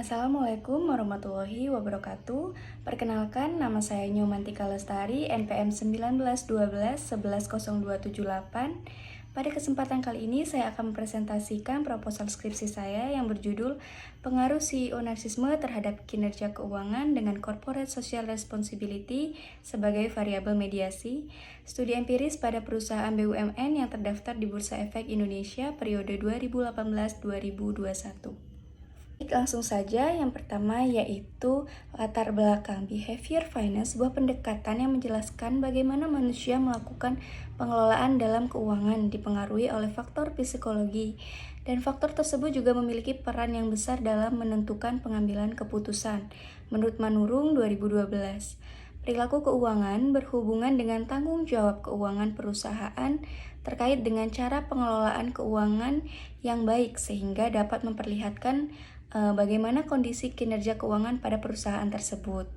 Assalamualaikum warahmatullahi wabarakatuh. Perkenalkan, nama saya Nyomantika Lestari, NPM 1912111078. Pada kesempatan kali ini saya akan mempresentasikan proposal skripsi saya yang berjudul Pengaruh CEO Narsisme terhadap kinerja keuangan dengan Corporate Social Responsibility sebagai variabel mediasi, studi empiris pada perusahaan BUMN yang terdaftar di Bursa Efek Indonesia periode 2018-2021. Langsung saja, yang pertama yaitu latar belakang. Behavior Finance, sebuah pendekatan yang menjelaskan bagaimana manusia melakukan pengelolaan dalam keuangan dipengaruhi oleh faktor psikologi, dan faktor tersebut juga memiliki peran yang besar dalam menentukan pengambilan keputusan. Menurut Manurung 2012, perilaku keuangan berhubungan dengan tanggung jawab keuangan perusahaan terkait dengan cara pengelolaan keuangan yang baik sehingga dapat memperlihatkan bagaimana kondisi kinerja keuangan pada perusahaan tersebut.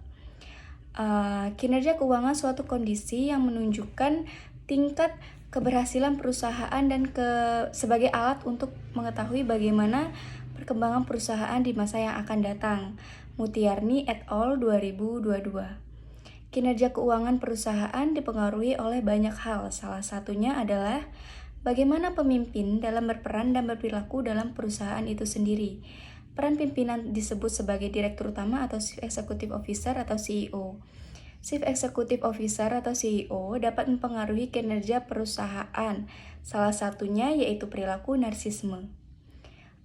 Kinerja keuangan suatu kondisi yang menunjukkan tingkat keberhasilan perusahaan dan sebagai alat untuk mengetahui bagaimana perkembangan perusahaan di masa yang akan datang. Mutiarni et al. 2022. Kinerja keuangan perusahaan dipengaruhi oleh banyak hal. Salah satunya adalah bagaimana pemimpin dalam berperan dan berperilaku dalam perusahaan itu sendiri. Peran pimpinan disebut sebagai Direktur Utama atau Chief Executive Officer atau CEO. Chief Executive Officer atau CEO dapat mempengaruhi kinerja perusahaan. Salah satunya yaitu perilaku narsisme.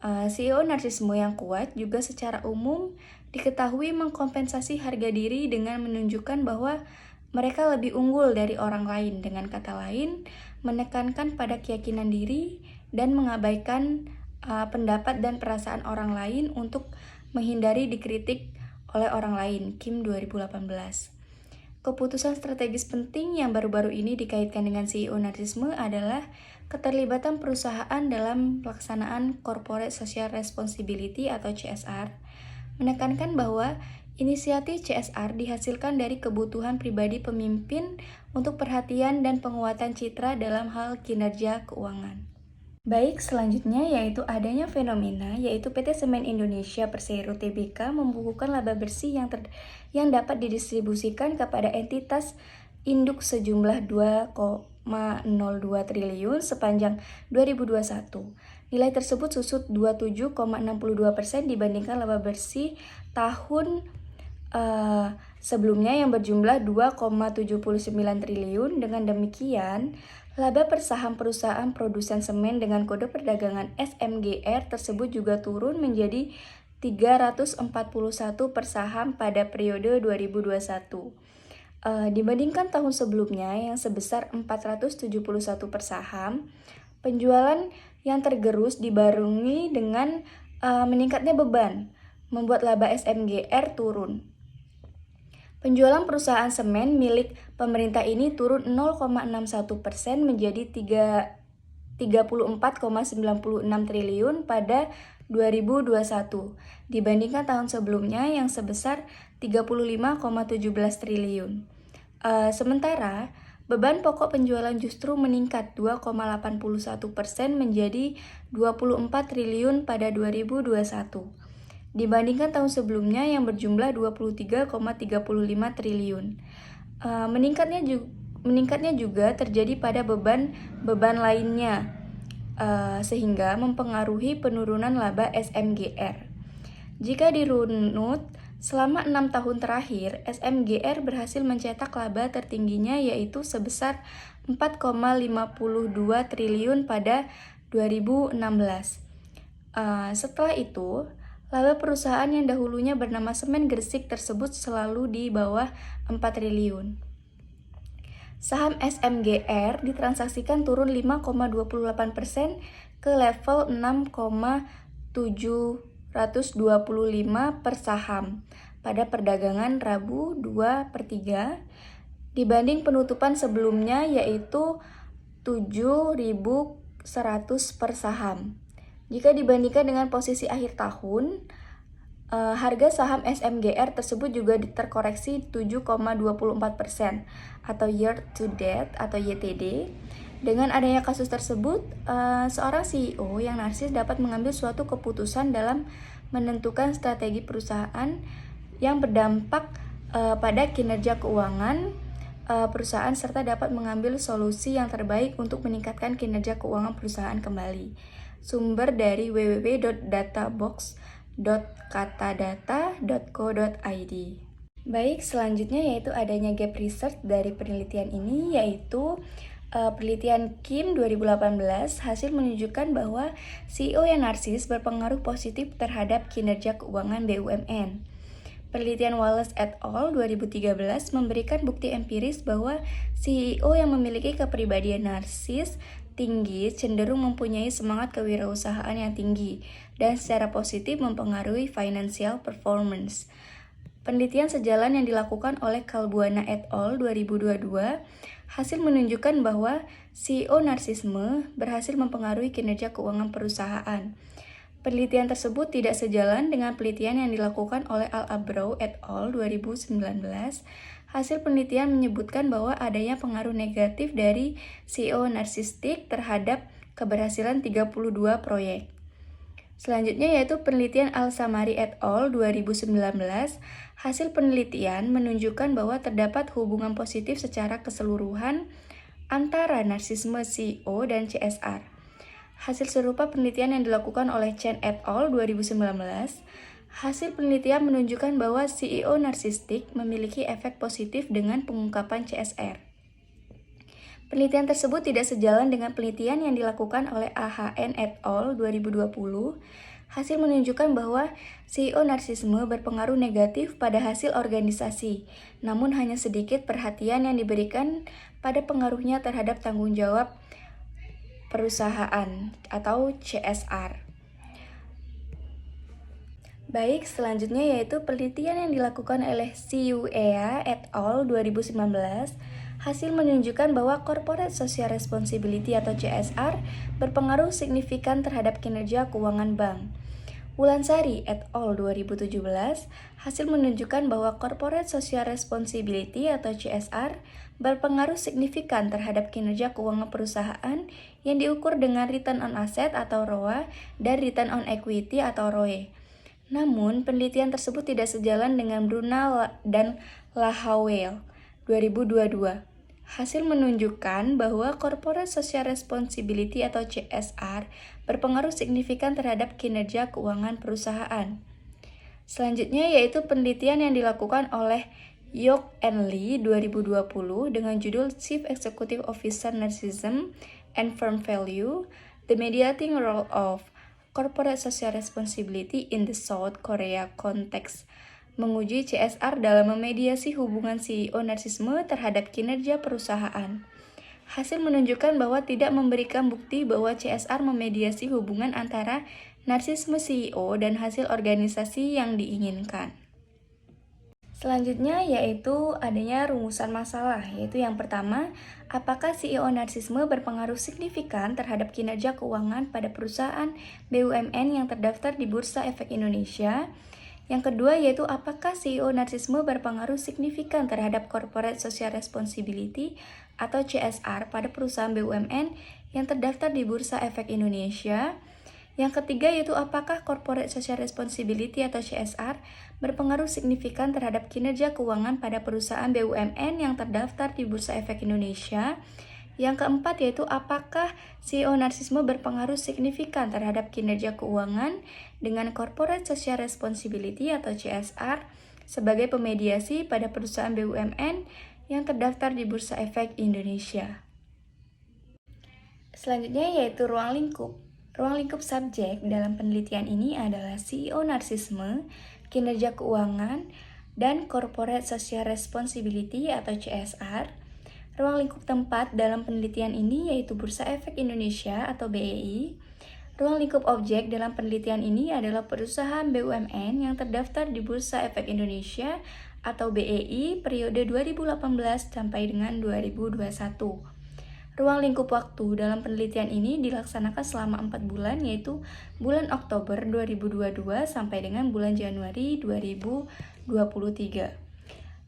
CEO narsisme yang kuat juga secara umum diketahui mengkompensasi harga diri dengan menunjukkan bahwa mereka lebih unggul dari orang lain. Dengan kata lain, menekankan pada keyakinan diri dan mengabaikan pendapat dan perasaan orang lain untuk menghindari dikritik oleh orang lain. Kim 2018. Keputusan strategis penting yang baru-baru ini dikaitkan dengan CEO narsisme adalah keterlibatan perusahaan dalam pelaksanaan Corporate Social Responsibility atau CSR, menekankan bahwa inisiatif CSR dihasilkan dari kebutuhan pribadi pemimpin untuk perhatian dan penguatan citra dalam hal kinerja keuangan. Baik, selanjutnya yaitu adanya fenomena yaitu PT Semen Indonesia Persero Tbk membukukan laba bersih yang dapat didistribusikan kepada entitas induk sejumlah 2,02 triliun sepanjang 2021. Nilai tersebut susut 27,62% dibandingkan laba bersih tahun sebelumnya yang berjumlah 2,79 triliun. Dengan demikian, laba per saham perusahaan produsen semen dengan kode perdagangan SMGR tersebut juga turun menjadi 341 per saham pada periode 2021. Dibandingkan tahun sebelumnya yang sebesar 471 per saham. Penjualan yang tergerus dibarengi dengan meningkatnya beban, membuat laba SMGR turun. Penjualan perusahaan semen milik pemerintah ini turun 0,61% menjadi 34,96 triliun pada 2021 dibandingkan tahun sebelumnya yang sebesar 35,17 triliun. Sementara beban pokok penjualan justru meningkat 2,81% menjadi 24 triliun pada 2021. Dibandingkan tahun sebelumnya yang berjumlah 23,35 triliun. Meningkatnya juga terjadi pada beban lainnya, sehingga mempengaruhi penurunan laba SMGR. Jika dirunut, selama 6 tahun terakhir, SMGR berhasil mencetak laba tertingginya yaitu sebesar 4,52 triliun pada 2016. Setelah itu, laba perusahaan yang dahulunya bernama Semen Gresik tersebut selalu di bawah 4 triliun. Saham SMGR ditransaksikan turun 5,28% ke level 6,725 per saham pada perdagangan Rabu 2/3 dibanding penutupan sebelumnya yaitu 7.100 per saham. Jika dibandingkan dengan posisi akhir tahun, harga saham SMGR tersebut juga terkoreksi 7,24% atau year to date atau YTD. Dengan adanya kasus tersebut, seorang CEO yang narsis dapat mengambil suatu keputusan dalam menentukan strategi perusahaan yang berdampak pada kinerja keuangan perusahaan serta dapat mengambil solusi yang terbaik untuk meningkatkan kinerja keuangan perusahaan kembali. Sumber dari www.databox.katadata.co.id. Baik, selanjutnya yaitu adanya gap research dari penelitian ini, yaitu penelitian Kim 2018 hasil menunjukkan bahwa CEO yang narsis berpengaruh positif terhadap kinerja keuangan BUMN. Penelitian Wallace et al. 2013 memberikan bukti empiris bahwa CEO yang memiliki kepribadian narsis tinggi cenderung mempunyai semangat kewirausahaan yang tinggi dan secara positif mempengaruhi financial performance. Penelitian sejalan yang dilakukan oleh Kalbuana et al. 2022 hasil menunjukkan bahwa CEO narsisme berhasil mempengaruhi kinerja keuangan perusahaan. Penelitian tersebut tidak sejalan dengan penelitian yang dilakukan oleh Al-Abrow et al. 2019. Hasil penelitian menyebutkan bahwa adanya pengaruh negatif dari CEO narsistik terhadap keberhasilan 32 proyek. Selanjutnya yaitu penelitian Al-Samari et al. 2019. Hasil penelitian menunjukkan bahwa terdapat hubungan positif secara keseluruhan antara narsisme CEO dan CSR. Hasil serupa penelitian yang dilakukan oleh Chen et al. 2019. Hasil penelitian menunjukkan bahwa CEO narsistik memiliki efek positif dengan pengungkapan CSR. Penelitian tersebut tidak sejalan dengan penelitian yang dilakukan oleh AHN et al. 2020. Hasil menunjukkan bahwa CEO narsisme berpengaruh negatif pada hasil organisasi, namun hanya sedikit perhatian yang diberikan pada pengaruhnya terhadap tanggung jawab perusahaan atau CSR. Baik, selanjutnya yaitu penelitian yang dilakukan oleh Siuea et al. 2019. Hasil menunjukkan bahwa Corporate Social Responsibility atau CSR berpengaruh signifikan terhadap kinerja keuangan bank. Wulansari et al. 2017, hasil menunjukkan bahwa Corporate Social Responsibility atau CSR berpengaruh signifikan terhadap kinerja keuangan perusahaan yang diukur dengan Return on Asset atau ROA dan Return on Equity atau ROE. Namun, penelitian tersebut tidak sejalan dengan Bruna dan Lahawel 2022. Hasil menunjukkan bahwa Corporate Social Responsibility atau CSR berpengaruh signifikan terhadap kinerja keuangan perusahaan. Selanjutnya yaitu penelitian yang dilakukan oleh Yok and Lee 2020 dengan judul Chief Executive Officer Narcissism and Firm Value: The Mediating Role of Corporate Social Responsibility in the South Korea Context, menguji CSR dalam memediasi hubungan CEO narsisme terhadap kinerja perusahaan. Hasil menunjukkan bahwa tidak memberikan bukti bahwa CSR memediasi hubungan antara narsisme CEO dan hasil organisasi yang diinginkan. Selanjutnya yaitu adanya rumusan masalah, yaitu yang pertama, apakah CEO narsisme berpengaruh signifikan terhadap kinerja keuangan pada perusahaan BUMN yang terdaftar di Bursa Efek Indonesia? Yang kedua yaitu apakah CEO narsisme berpengaruh signifikan terhadap Corporate Social Responsibility atau CSR pada perusahaan BUMN yang terdaftar di Bursa Efek Indonesia? Yang ketiga yaitu apakah Corporate Social Responsibility atau CSR berpengaruh signifikan terhadap kinerja keuangan pada perusahaan BUMN yang terdaftar di Bursa Efek Indonesia? Yang keempat yaitu apakah CEO narsisme berpengaruh signifikan terhadap kinerja keuangan dengan Corporate Social Responsibility atau CSR sebagai pemediasi pada perusahaan BUMN yang terdaftar di Bursa Efek Indonesia. Selanjutnya yaitu ruang lingkup. Ruang lingkup subjek dalam penelitian ini adalah CEO narsisme, kinerja keuangan, dan Corporate Social Responsibility atau CSR. Ruang lingkup tempat dalam penelitian ini yaitu Bursa Efek Indonesia atau BEI. Ruang lingkup objek dalam penelitian ini adalah perusahaan BUMN yang terdaftar di Bursa Efek Indonesia atau BEI periode 2018 sampai dengan 2021. Ruang lingkup waktu dalam penelitian ini dilaksanakan selama 4 bulan yaitu bulan Oktober 2022 sampai dengan bulan Januari 2023.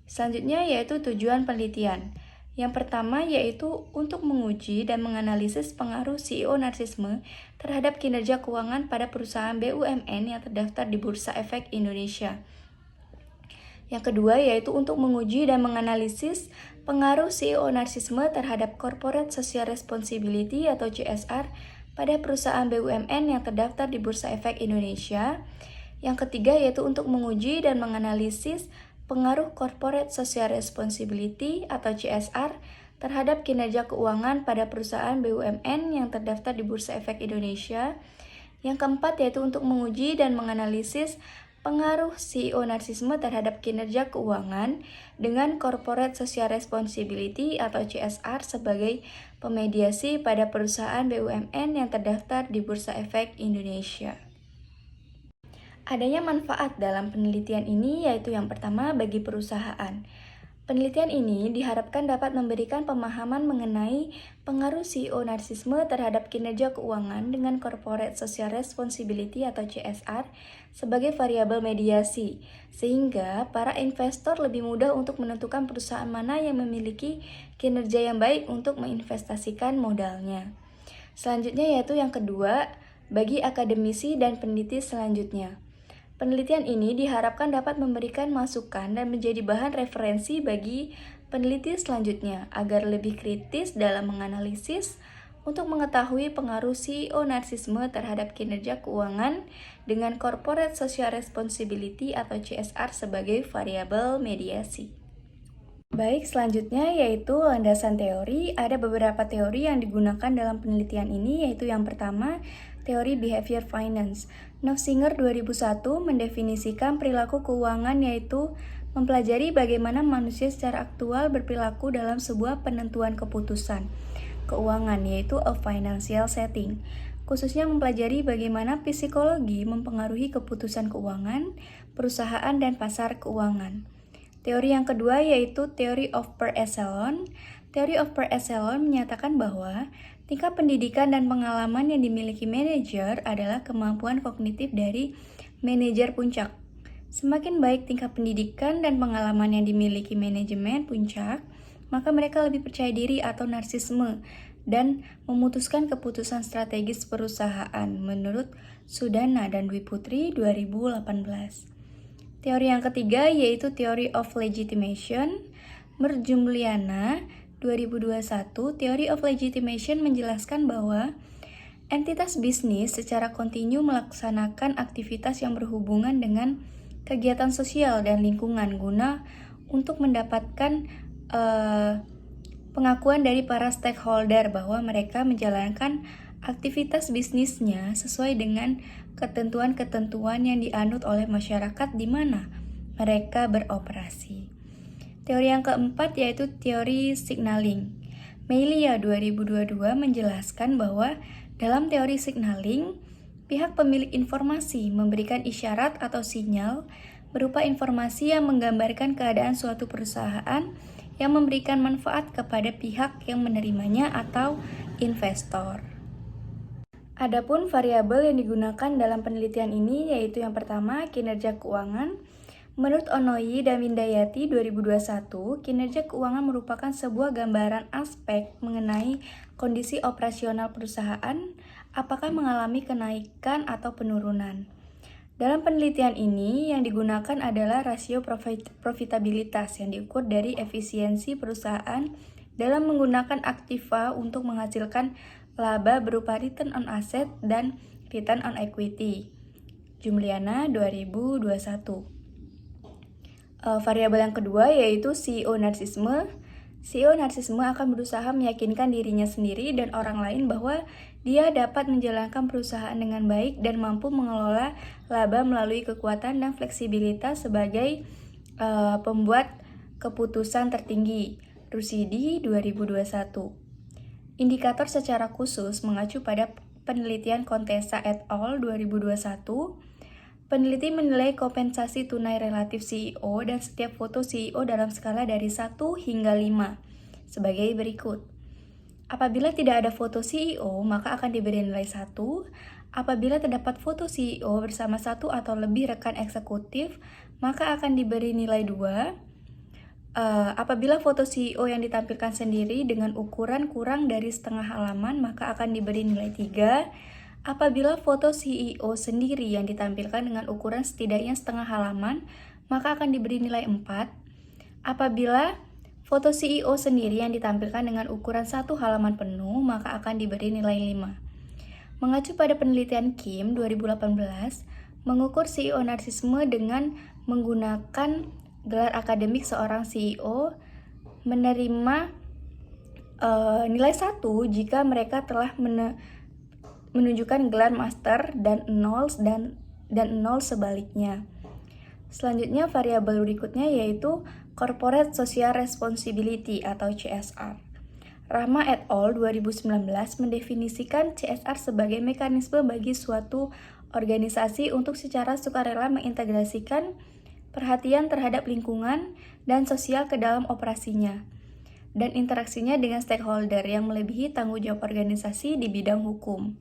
Selanjutnya yaitu tujuan penelitian. Yang pertama yaitu untuk menguji dan menganalisis pengaruh CEO narsisme terhadap kinerja keuangan pada perusahaan BUMN yang terdaftar di Bursa Efek Indonesia. Yang kedua yaitu untuk menguji dan menganalisis pengaruh CEO narsisme terhadap Corporate Social Responsibility atau CSR pada perusahaan BUMN yang terdaftar di Bursa Efek Indonesia. Yang ketiga yaitu untuk menguji dan menganalisis pengaruh Corporate Social Responsibility atau CSR terhadap kinerja keuangan pada perusahaan BUMN yang terdaftar di Bursa Efek Indonesia. Yang keempat yaitu untuk menguji dan menganalisis pengaruh CEO narsisme terhadap kinerja keuangan dengan Corporate Social Responsibility atau CSR sebagai pemediasi pada perusahaan BUMN yang terdaftar di Bursa Efek Indonesia. Adanya manfaat dalam penelitian ini yaitu yang pertama bagi perusahaan. Penelitian ini diharapkan dapat memberikan pemahaman mengenai pengaruh CEO narsisme terhadap kinerja keuangan dengan Corporate Social Responsibility atau CSR sebagai variabel mediasi, sehingga para investor lebih mudah untuk menentukan perusahaan mana yang memiliki kinerja yang baik untuk menginvestasikan modalnya. Selanjutnya yaitu yang kedua, bagi akademisi dan peneliti selanjutnya. Penelitian ini diharapkan dapat memberikan masukan dan menjadi bahan referensi bagi peneliti selanjutnya agar lebih kritis dalam menganalisis untuk mengetahui pengaruh CEO narsisme terhadap kinerja keuangan dengan Corporate Social Responsibility atau CSR sebagai variabel mediasi. Baik, selanjutnya yaitu landasan teori. Ada beberapa teori yang digunakan dalam penelitian ini, yaitu yang pertama, teori behavior finance. Nofsinger 2001 mendefinisikan perilaku keuangan yaitu mempelajari bagaimana manusia secara aktual berperilaku dalam sebuah penentuan keputusan keuangan, yaitu a financial setting. Khususnya mempelajari bagaimana psikologi mempengaruhi keputusan keuangan, perusahaan, dan pasar keuangan. Teori yang kedua yaitu Theory of Per Echelon. Theory of Per Echelon menyatakan bahwa tingkat pendidikan dan pengalaman yang dimiliki manajer adalah kemampuan kognitif dari manajer puncak. Semakin baik tingkat pendidikan dan pengalaman yang dimiliki manajemen puncak, maka mereka lebih percaya diri atau narsisme dan memutuskan keputusan strategis perusahaan menurut Sudana dan Dwi Putri 2018. Teori yang ketiga yaitu Theory of Legitimation. Merjumliana 2021, Theory of Legitimation menjelaskan bahwa entitas bisnis secara kontinu melaksanakan aktivitas yang berhubungan dengan kegiatan sosial dan lingkungan guna untuk mendapatkan pengakuan dari para stakeholder bahwa mereka menjalankan aktivitas bisnisnya sesuai dengan ketentuan-ketentuan yang dianut oleh masyarakat di mana mereka beroperasi. Teori yang keempat yaitu teori signaling. Meilia 2022 menjelaskan bahwa dalam teori signaling, pihak pemilik informasi memberikan isyarat atau sinyal berupa informasi yang menggambarkan keadaan suatu perusahaan yang memberikan manfaat kepada pihak yang menerimanya atau investor. Adapun variabel yang digunakan dalam penelitian ini yaitu yang pertama, kinerja keuangan. Menurut Onoyi dan Windayati 2021, kinerja keuangan merupakan sebuah gambaran aspek mengenai kondisi operasional perusahaan, apakah mengalami kenaikan atau penurunan. Dalam penelitian ini, yang digunakan adalah rasio profitabilitas yang diukur dari efisiensi perusahaan dalam menggunakan aktiva untuk menghasilkan laba berupa return on asset dan return on equity. Jumliana 2021. Variabel yang kedua yaitu CEO narsisme. CEO narsisme akan berusaha meyakinkan dirinya sendiri dan orang lain bahwa dia dapat menjalankan perusahaan dengan baik dan mampu mengelola laba melalui kekuatan dan fleksibilitas sebagai pembuat keputusan tertinggi. Rusidi 2021. Indikator secara khusus mengacu pada penelitian Contessa et al. 2021. Peneliti menilai kompensasi tunai relatif CEO dan setiap foto CEO dalam skala dari 1 hingga 5 sebagai berikut. Apabila tidak ada foto CEO, maka akan diberi nilai 1. Apabila terdapat foto CEO bersama 1 atau lebih rekan eksekutif, maka akan diberi nilai 2. Apabila foto CEO yang ditampilkan sendiri dengan ukuran kurang dari setengah halaman, maka akan diberi nilai 3. Apabila foto CEO sendiri yang ditampilkan dengan ukuran setidaknya setengah halaman, maka akan diberi nilai 4. Apabila foto CEO sendiri yang ditampilkan dengan ukuran 1 halaman penuh, maka akan diberi nilai 5. Mengacu pada penelitian Kim 2018, mengukur CEO narsisme dengan menggunakan gelar akademik seorang CEO menerima nilai 1 jika mereka telah menunjukkan gelar master dan 0 sebaliknya. Selanjutnya, variabel berikutnya yaitu Corporate Social Responsibility atau CSR. Rahma et al. 2019 mendefinisikan CSR sebagai mekanisme bagi suatu organisasi untuk secara sukarela mengintegrasikan perhatian terhadap lingkungan dan sosial ke dalam operasinya, dan interaksinya dengan stakeholder yang melebihi tanggung jawab organisasi di bidang hukum.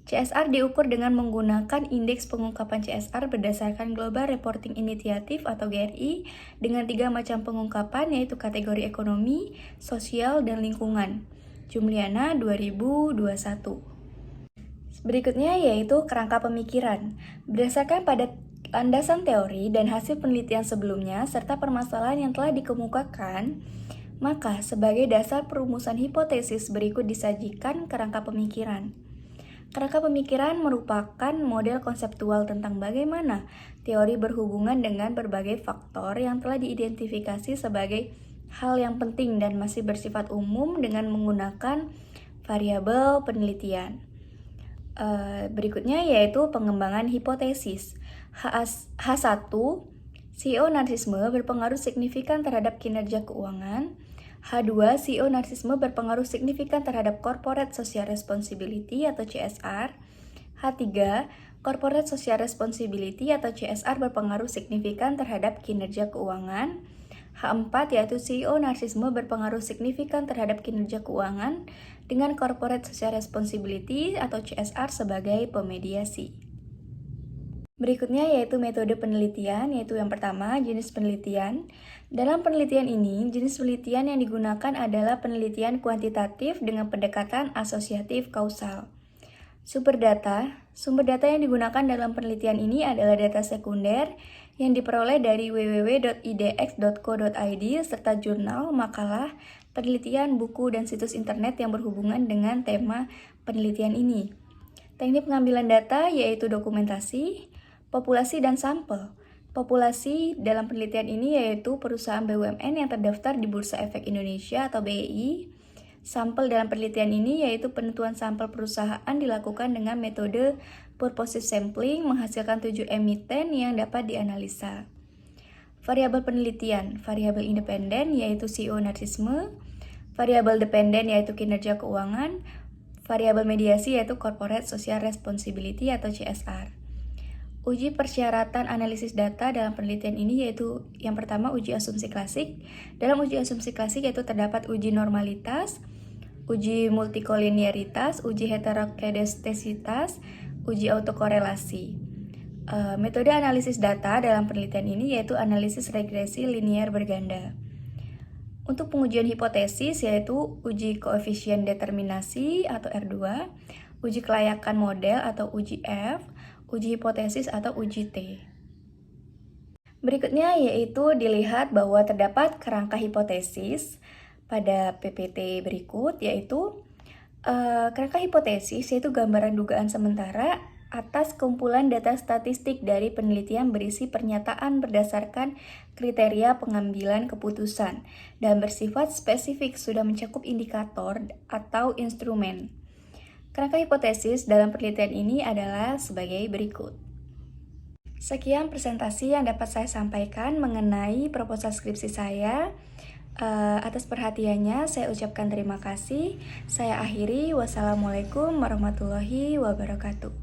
CSR diukur dengan menggunakan indeks pengungkapan CSR berdasarkan Global Reporting Initiative atau GRI dengan 3 macam pengungkapan, yaitu kategori ekonomi, sosial, dan lingkungan. Jumliana 2021. Berikutnya yaitu kerangka pemikiran. Berdasarkan pada landasan teori dan hasil penelitian sebelumnya serta permasalahan yang telah dikemukakan, maka sebagai dasar perumusan hipotesis berikut disajikan kerangka pemikiran. Kerangka pemikiran merupakan model konseptual tentang bagaimana teori berhubungan dengan berbagai faktor yang telah diidentifikasi sebagai hal yang penting dan masih bersifat umum dengan menggunakan variabel penelitian. Berikutnya yaitu pengembangan hipotesis. H1, CEO narsisme berpengaruh signifikan terhadap kinerja keuangan. H2, CEO narsisme berpengaruh signifikan terhadap Corporate Social Responsibility atau CSR. H3, Corporate Social Responsibility atau CSR berpengaruh signifikan terhadap kinerja keuangan. H4 yaitu CEO narsisme berpengaruh signifikan terhadap kinerja keuangan dengan Corporate Social Responsibility atau CSR sebagai pemediasi. Berikutnya yaitu metode penelitian, yaitu yang pertama jenis penelitian. Dalam penelitian ini, jenis penelitian yang digunakan adalah penelitian kuantitatif dengan pendekatan asosiatif kausal. Sumber data yang digunakan dalam penelitian ini adalah data sekunder yang diperoleh dari www.idx.co.id serta jurnal, makalah, penelitian, buku, dan situs internet yang berhubungan dengan tema penelitian ini. Teknik pengambilan data yaitu dokumentasi, populasi, dan sampel. Populasi dalam penelitian ini yaitu perusahaan BUMN yang terdaftar di Bursa Efek Indonesia atau BEI. Sampel dalam penelitian ini yaitu penentuan sampel perusahaan dilakukan dengan metode purposive sampling menghasilkan 7 emiten yang dapat dianalisa. Variabel penelitian, variabel independen yaitu CEO narsisme, variabel dependen yaitu kinerja keuangan, variabel mediasi yaitu Corporate Social Responsibility atau CSR. Uji persyaratan analisis data dalam penelitian ini yaitu yang pertama uji asumsi klasik. Dalam uji asumsi klasik yaitu terdapat uji normalitas, uji multikolinearitas, uji heterokedestesitas, uji autokorelasi. Metode analisis data dalam penelitian ini yaitu analisis regresi linear berganda. Untuk pengujian hipotesis yaitu uji koefisien determinasi atau R2, uji kelayakan model atau uji F, uji hipotesis atau uji T. Berikutnya yaitu dilihat bahwa terdapat kerangka hipotesis pada PPT berikut, yaitu kerangka hipotesis yaitu gambaran dugaan sementara atas kumpulan data statistik dari penelitian berisi pernyataan berdasarkan kriteria pengambilan keputusan dan bersifat spesifik sudah mencakup indikator atau instrumen. Kerangka hipotesis dalam penelitian ini adalah sebagai berikut. Sekian presentasi yang dapat saya sampaikan mengenai proposal skripsi saya. Atas perhatiannya saya ucapkan terima kasih. Saya akhiri. Wassalamualaikum warahmatullahi wabarakatuh.